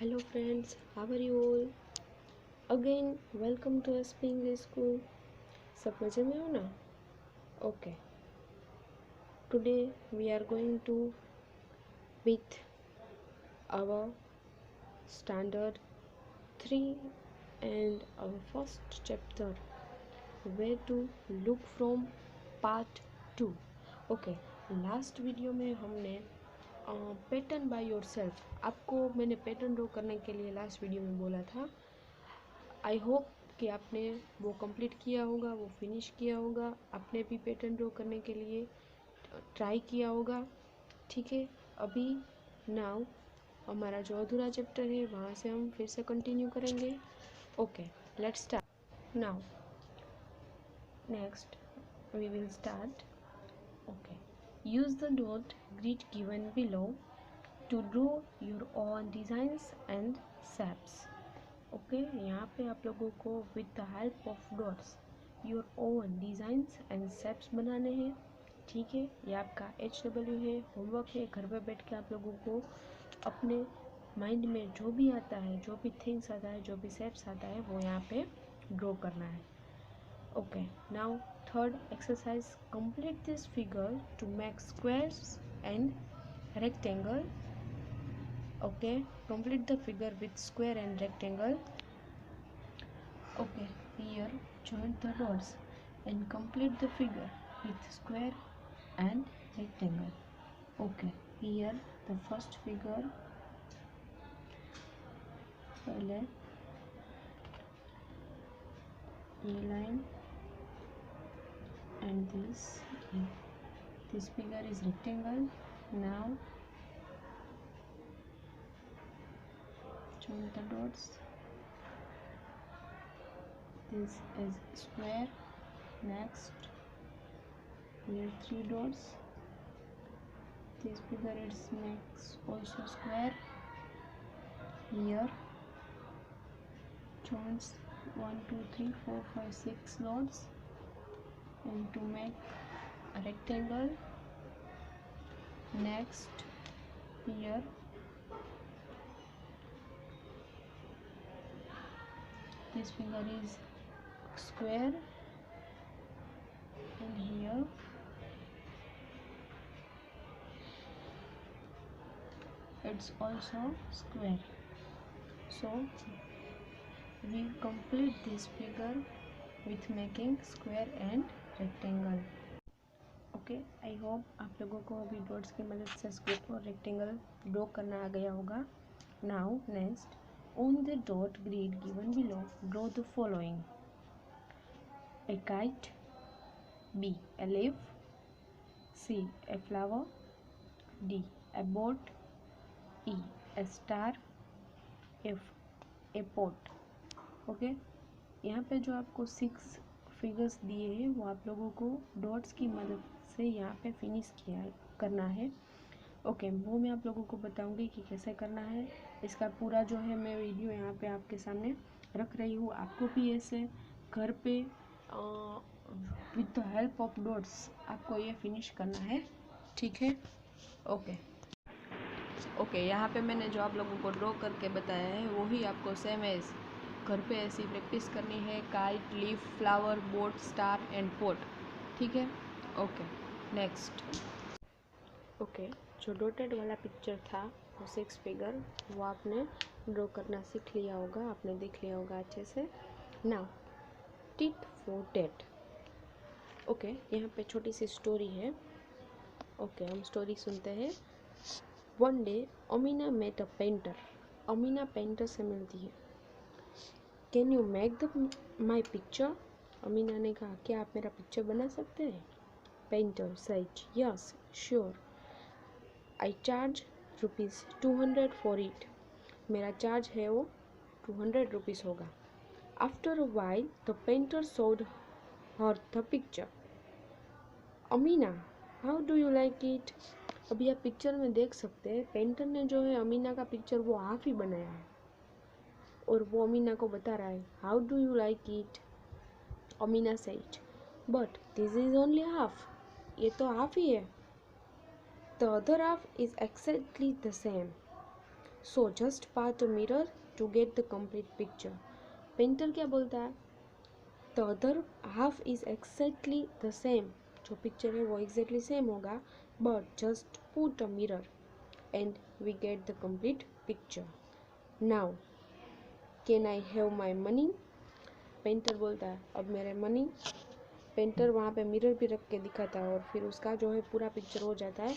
Hello friends, how are you all? Again, welcome to SP English School. सब मजे में हो ना? Okay. Today we are going to with our standard 3 and our first chapter where to look from part 2. Okay. Last video में हमने pattern by yourself आपको मैंने pattern draw करने के लिए लास्ट वीडियो में बोला था। आई होप कि आपने वो कंप्लीट किया होगा, वो फिनिश किया होगा, आपने भी पैटर्न ड्रॉ करने के लिए ट्राई किया होगा। ठीक है, अभी नाउ हमारा जो अधूरा चैप्टर है वहाँ से हम फिर से कंटिन्यू करेंगे। Okay, let's start now. Next we will start. Okay, use the dot grid given below to draw your own designs and shapes. Okay, यहाँ पे आप लोगों को with the help of dots your own designs and shapes बनाने हैं। ठीक है, ये आपका HW है, होमवर्क है। घर पे बैठ के आप लोगों को अपने माइंड में जो भी आता है, जो भी थिंग्स आता है, जो भी शेप्स आता है, वो यहाँ पे ड्रॉ करना है। Okay, now third exercise, complete this figure to make squares and rectangle. Okay, complete the figure with square and rectangle. Okay, here join the dots and complete the figure with square and rectangle. Okay, here the first figure, पहले ये line and this figure is rectangle. Now join the dots. This is square. Next, here 3 dots. This figure is makes also square. Here joins 1 2 3 4 5 6 dots and to make a rectangle. Next, here this figure is square and here it's also square. So we complete this figure with making square and rectangle. Okay, I hope आप लोगों को अभी dots की मदद से square और rectangle draw करना आ गया होगा। Now next, on the dot grid given below, draw the following: a kite, B a leaf, C a flower, D a boat, E a star, F a pot. Okay, यहाँ पे जो आपको 6 figures दिए हैं वो आप लोगों को डॉट्स की मदद से यहाँ पे फिनिश करना है। ओके, वो मैं आप लोगों को बताऊंगी कि कैसे करना है। इसका पूरा जो है मैं वीडियो यहाँ पे आपके सामने रख रही हूँ। आपको भी ऐसे घर पे with the help of dots आपको ये फिनिश करना है। ठीक है, ओके, यहाँ पे मैंने जो आप लोगों को ड्रॉ करके बताया है वही आपको सेम एज घर पे ऐसी प्रैक्टिस करनी है। Kite, leaf, flower, boat, star and pot. ठीक है, ओके। नेक्स्ट, ओके, जो डॉटेड वाला पिक्चर था वो 6 फिगर वो आपने ड्रॉ करना सीख लिया होगा, आपने देख लिया होगा अच्छे से। Now tip for date. Okay, यहाँ पे छोटी सी स्टोरी है। ओके, हम स्टोरी सुनते हैं। One day Amina met a painter. Amina painter से मिलती है। Can you make the my picture? Amina ने कहा, क्या आप मेरा पिक्चर बना सकते हैं? Painter said, yes sure, I charge ₹200 for it. मेरा चार्ज है वो 200 रुपीज़ होगा। After a while the painter showed her the picture. Amina, how do you like it? अभी आप पिक्चर में देख सकते हैं पेंटर ने जो है अमीना का पिक्चर वो हाफ ही बनाया है और वो अमीना को बता रहा है, how do you like it? Amina said, but this is only half, ये तो हाफ ही है। The other half is exactly the same. So just part a mirror to get the complete picture. Painter क्या बोलता है, the other half is exactly the same, जो picture है वो exactly same होगा, but just put a mirror and we get the complete picture. Now can I have my money. Painter बोलता है अब मेरे मनी। पेंटर वहाँ पे मिरर भी रख के दिखाता है और फिर उसका जो है पूरा पिक्चर हो जाता है,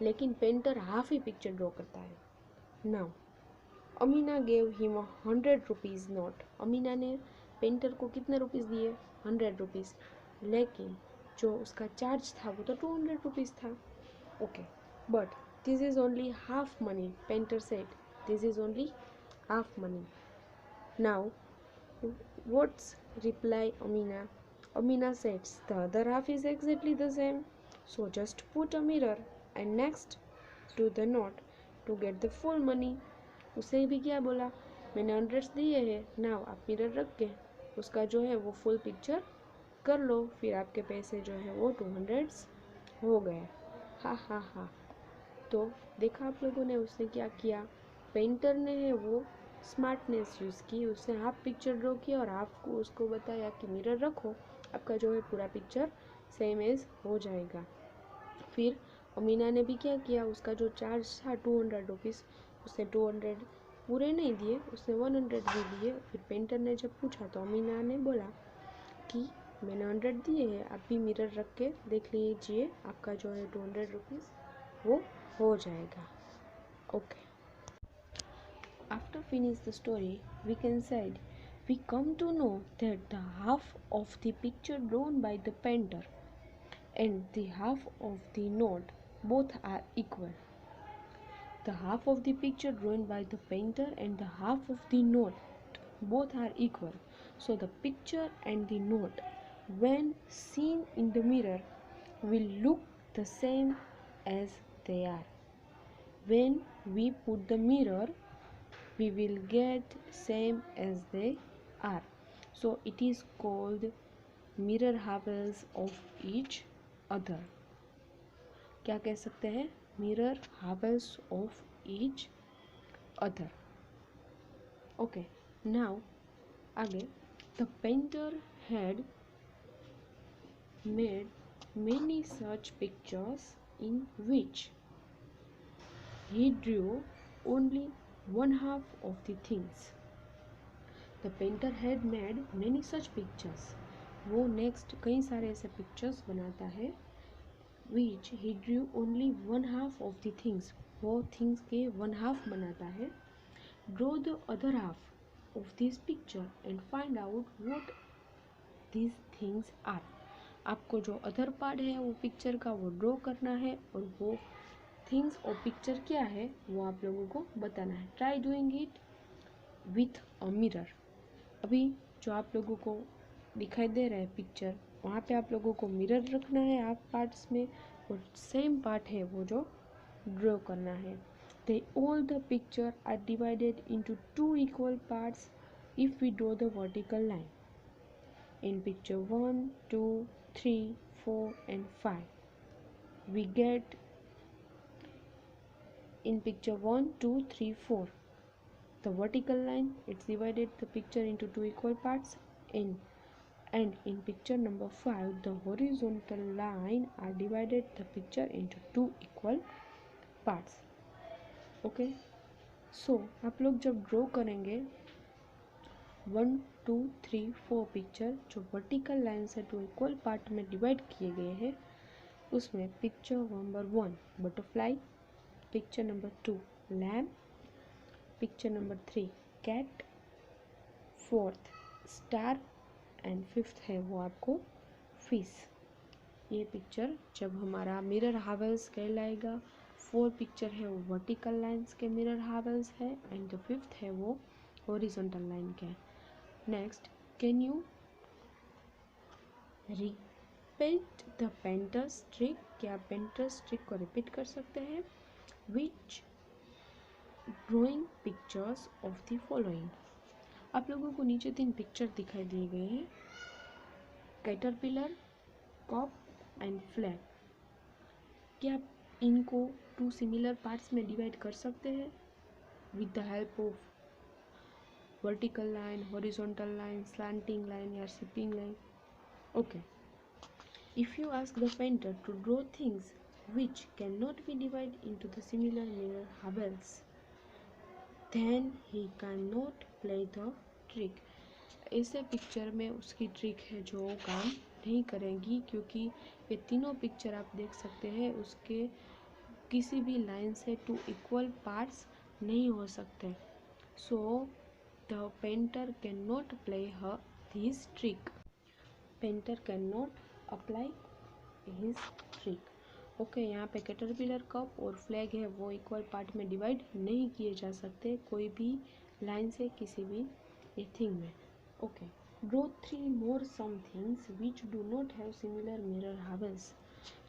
लेकिन पेंटर हाफ ही पिक्चर ड्रॉ करता है। Now Amina gave him 100 rupees note. Amina ने पेंटर को कितने रुपीज़ दिए, 100 रुपीज़, लेकिन जो उसका चार्ज था वो तो 200 रुपीज़ था। Okay, but this is only half money. Painter said this is only half money. Now what's reply Amina? Amina says the other half is exactly the same, so just put a mirror and next to the note to get the full money. उसे भी क्या बोला, मैंने 100 दिए हैं, now आप mirror रख के उसका जो है वो फुल पिक्चर कर लो, फिर आपके पैसे जो है वो 200 हो गए। हा हा हा। तो देखा आप लोगों ने उसने क्या किया, पेंटर ने है वो स्मार्टनेस यूज़ की, उसने हाफ पिक्चर ड्रॉ किया और आपको उसको बताया कि मिरर रखो, आपका जो है पूरा पिक्चर सेम एज हो जाएगा। फिर अमीना ने भी क्या किया, उसका जो चार्ज था 200 रुपीज़, उसने 200 पूरे नहीं दिए, उसने 100 भी दिए। फिर पेंटर ने जब पूछा तो अमीना ने बोला कि मैंने 100 दिए हैं, आप भी मिरर रख के देख लीजिए, आपका जो है 200 रुपीज़ वो हो जाएगा। Okay, after finish the story we can say we come to know that the half of the picture drawn by the painter and the half of the note both are equal. The half of the picture drawn by the painter and the half of the note both are equal, so the picture and the note when seen in the mirror will look the same as they are. When we put the mirror we will get same as they are, so it is called mirror halves of each other. क्या कह सकते हैं, mirror halves of each other. Okay, now आगे, the painter had made many such pictures in which he drew only one half of the things. The painter had made many such pictures. वो next कई सारे ऐसे pictures बनाता है which he drew only one half of the things. वो things के one half बनाता है. Draw the other half of this picture and find out what these things are. आपको जो अदर पार्ट है वो पिक्चर का वो ड्रॉ करना है और वो थिंग्स और पिक्चर क्या है वो आप लोगों को बताना है. Try doing it with a mirror. अभी जो आप लोगों को दिखाई दे रहा है पिक्चर, वहाँ पे आप लोगों को मिरर रखना है हाफ पार्ट्स में और सेम पार्ट है वो जो ड्रॉ करना है. They all the picture are divided into two equal parts if we draw the vertical line. In picture 1, 2, 3, 4 and 5 we get in picture 1, 2, 3, 4 the vertical line, it's divided the picture into two equal parts, and in picture number 5 the horizontal line are divided the picture into two equal parts. Okay, so आप लोग जब draw करेंगे 1, 2, 3, 4 picture जो vertical line से two equal part में divide किए गए हैं, उसमें picture number 1 butterfly, picture number 2 lamp, picture number 3 cat, fourth star and fifth है वो आपको फिश. ये पिक्चर जब हमारा मिरर हावेल्स कहलाएगा. 4 पिक्चर है वो वर्टिकल लाइंस के मिरर हावेल्स है एंड द फिफ्थ है वो हॉरिजॉन्टल लाइन के. Next, can you repeat the painter's trick. क्या पेंटर्स ट्रिक को रिपीट कर सकते हैं. Which drawing pictures of the following. आप लोगों को नीचे 3 पिक्चर दिखाई दिए गए हैं, कैटरपिलर, कॉप एंड फ्लैग. क्या इनको 2 सिमिलर पार्ट्स में डिवाइड कर सकते हैं. with the help of vertical line, horizontal line, slanting line or shipping line. Okay. If you ask the painter to draw things which cannot be divided into the similar mirror havels, then he cannot play the trick. ऐसे picture में उसकी trick है जो काम नहीं करेगी, क्योंकि ये तीनों पिक्चर आप देख सकते हैं उसके किसी भी लाइन से टू इक्वल पार्ट्स नहीं हो सकते. So the painter can not play her this trick. Painter can not apply his trick. Okay, यहाँ पे कैटरपिलर कप और फ्लैग है वो इक्वल पार्ट में डिवाइड नहीं किए जा सकते कोई भी लाइन से किसी भी ये थिंग में. Okay, draw 3 more some things which do not have similar mirror halves.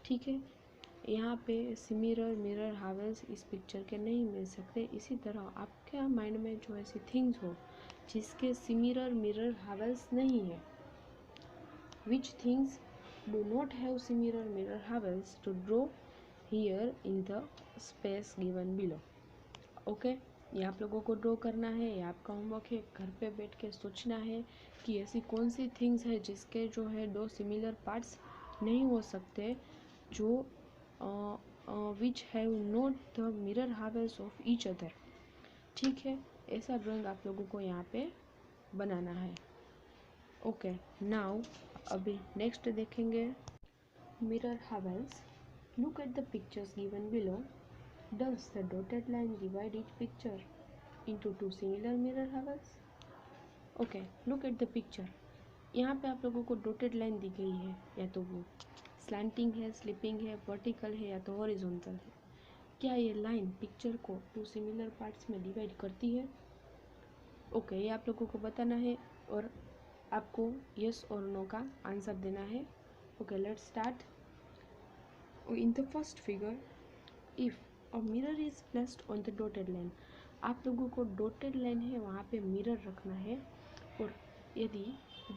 ठीक है, यहाँ पे सिमिलर मिरर हावेल्स इस पिक्चर के नहीं मिल सकते. इसी तरह आपके माइंड में जो ऐसी थिंग्स हो जिसके सिमिलर मिरर हावेल्स नहीं है, which things do not have similar mirror havels, to draw here in the space given below. Okay, ये आप लोगों को ड्रॉ करना है, ये आपका होमवर्क है. घर पे बैठ के सोचना है कि ऐसी कौन सी थिंग्स है जिसके जो है दो सिमिलर पार्ट्स नहीं हो सकते, जो which have not the mirror halves of each other. ठीक है, ऐसा ड्राइंग आप लोगों को यहाँ पे बनाना है. ओके, नाउ अभी नेक्स्ट देखेंगे mirror halves. Look at the pictures given below. Does the dotted line divide each picture into 2 similar mirror halves? Okay, look at the picture. यहाँ पे आप लोगों को डॉटेड लाइन दी गई है, या तो वो स्लैंटिंग है, स्लिपिंग है, वर्टिकल है या तो हॉरिजॉन्टल है. क्या ये लाइन पिक्चर को 2 सिमिलर पार्ट्स में डिवाइड करती है? ओके, ये आप लोगों को बताना है और आपको यस और नो का आंसर देना है. Okay, let's start. In the first figure, if a mirror is placed on the dotted line. आप लोगों को डॉटेड लाइन है वहाँ पे मिरर रखना है, और यदि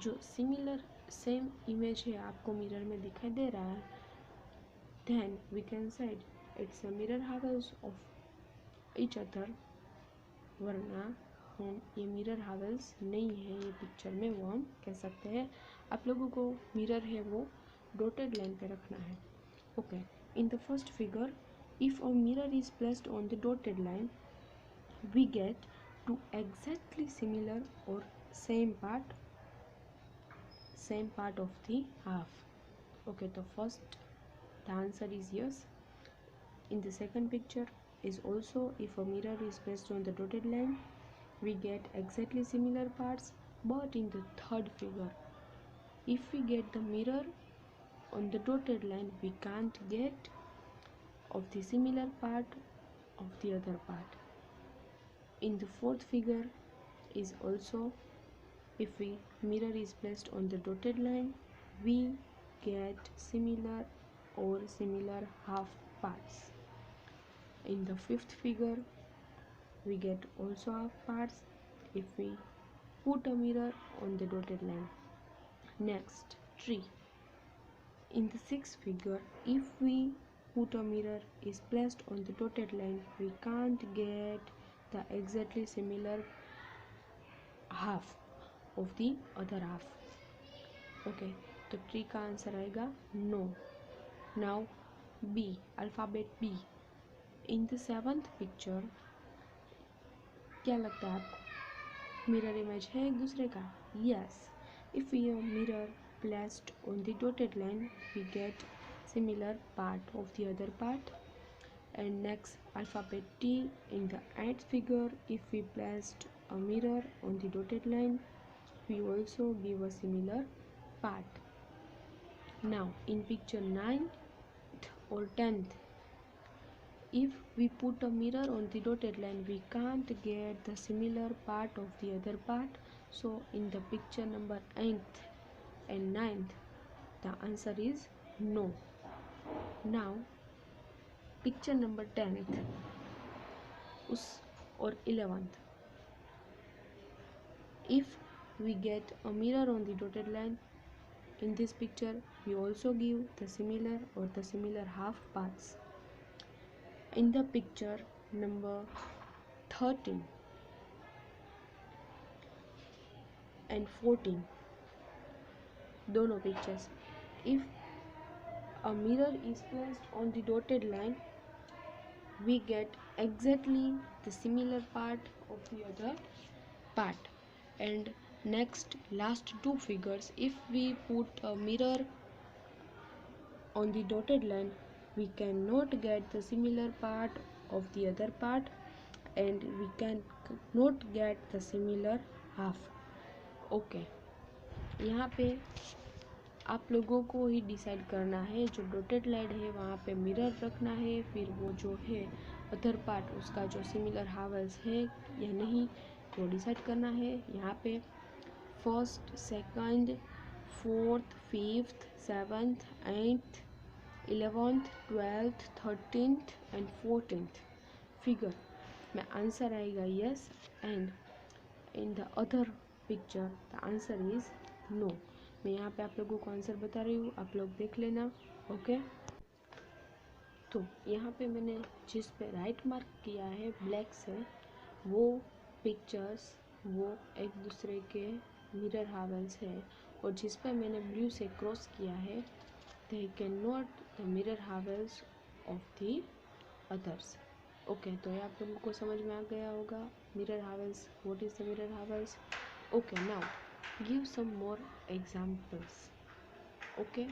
जो सिमिलर सेम इमेज है आपको मिरर में दिखाई दे रहा है, then we can said it's a mirror halves of each other. वरना हम ये मिरर हावेल्स नहीं है ये पिक्चर में, वो हम कह सकते हैं. आप लोगों को मिरर है वो डॉटेड लाइन पे रखना है. Okay, in the first figure, if a mirror is placed on the dotted line, we get two exactly similar और same part of the half. Okay, तो first the answer is yes. In the second picture is also, if a mirror is placed on the dotted line, we get exactly similar parts. But in the third figure, if we get the mirror on the dotted line, we can't get of the similar part of the other part. In the fourth figure is also, if we mirror is placed on the dotted line, we get similar or similar half parts. In the fifth figure, we get also half parts if we put a mirror on the dotted line. Next, tree. In the sixth figure, if we put a mirror is placed on the dotted line, we can't get the exactly similar half of the other half. Okay, तो tree का answer आएगा no. Now B, alphabet B. In the seventh picture, क्या लगता है आपको mirror image है एक दूसरे का? Yes. If you mirror placed on the dotted line, we get similar part of the other part. And next alphabet T. In the eighth figure, if we placed a mirror on the dotted line, we also give a similar part. Now in picture 9th or 10th, if we put a mirror on the dotted line, we can't get the similar part of the other part. So in the picture number 8th and 9th, the answer is no. Now picture number 10th or 11th, if we get a mirror on the dotted line, in this picture we also give the similar or the similar half parts. In the picture number 13 and 14 दोनों pictures. If a mirror is placed on the dotted line, we get exactly the similar part of the other part. And next, last two figures, if we put a mirror on the dotted line, we cannot get the similar part of the other part, and we can not get the similar half. Okay यहाँ पे आप लोगों को ही decide करना है. जो dotted line है वहाँ पे मिरर रखना है, फिर वो जो है अदर पार्ट उसका जो सिमिलर हावल्स है या नहीं वो डिसाइड करना है. यहाँ पे first, second, fourth, fifth, seventh, 8th, 11th, 12th, 13th and 14th figure में आंसर आएगा yes, and in the other picture the answer is no. मैं यहाँ पे आप लोगों को आंसर बता रही हूँ, आप लोग देख लेना. ओके तो यहाँ पे मैंने जिस पे राइट मार्क किया है ब्लैक से, वो पिक्चर्स वो एक दूसरे के मिरर हावल्स है, और जिस पे मैंने ब्लू से क्रॉस किया है they can not the mirror halves of the others. Okay तो ये आप लोगों को समझ में आ गया होगा mirror halves, what is the mirror halves. Okay now give some more examples. Okay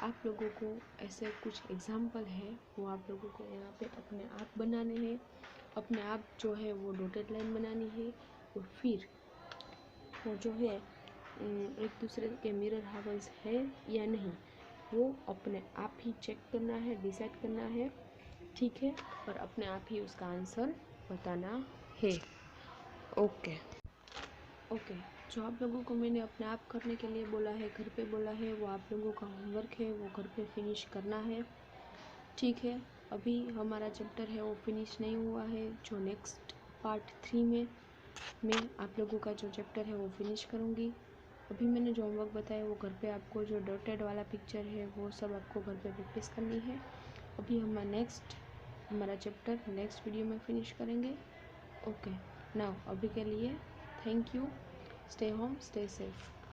आप लोगों को ऐसे कुछ एग्जाम्पल है वो आप लोगों को यहाँ पे अपने आप बनाने हैं. अपने आप जो है वो डॉटेड लाइन बनानी है, और फिर वो जो है एक दूसरे के मिरर हावल्स है या नहीं वो अपने आप ही चेक करना है, डिसाइड करना है, ठीक है, और अपने आप ही उसका आंसर बताना है. ओके जो आप लोगों को मैंने अपने आप करने के लिए बोला है, घर पे बोला है, वो आप लोगों का होमवर्क है, वो घर पे फिनिश करना है, ठीक है. अभी हमारा चैप्टर है वो फिनिश नहीं हुआ है. जो नेक्स्ट पार्ट 3 में मैं आप लोगों का जो चैप्टर है वो फिनिश करूँगी. अभी मैंने जो होमवर्क बताया वो घर पे आपको जो डॉटेड वाला पिक्चर है वो सब आपको घर पे प्रैक्टिस करनी है. अभी हम हमारा चैप्टर नेक्स्ट वीडियो में फिनिश करेंगे. ओके नाउ अभी के लिए thank you. Stay home, stay safe.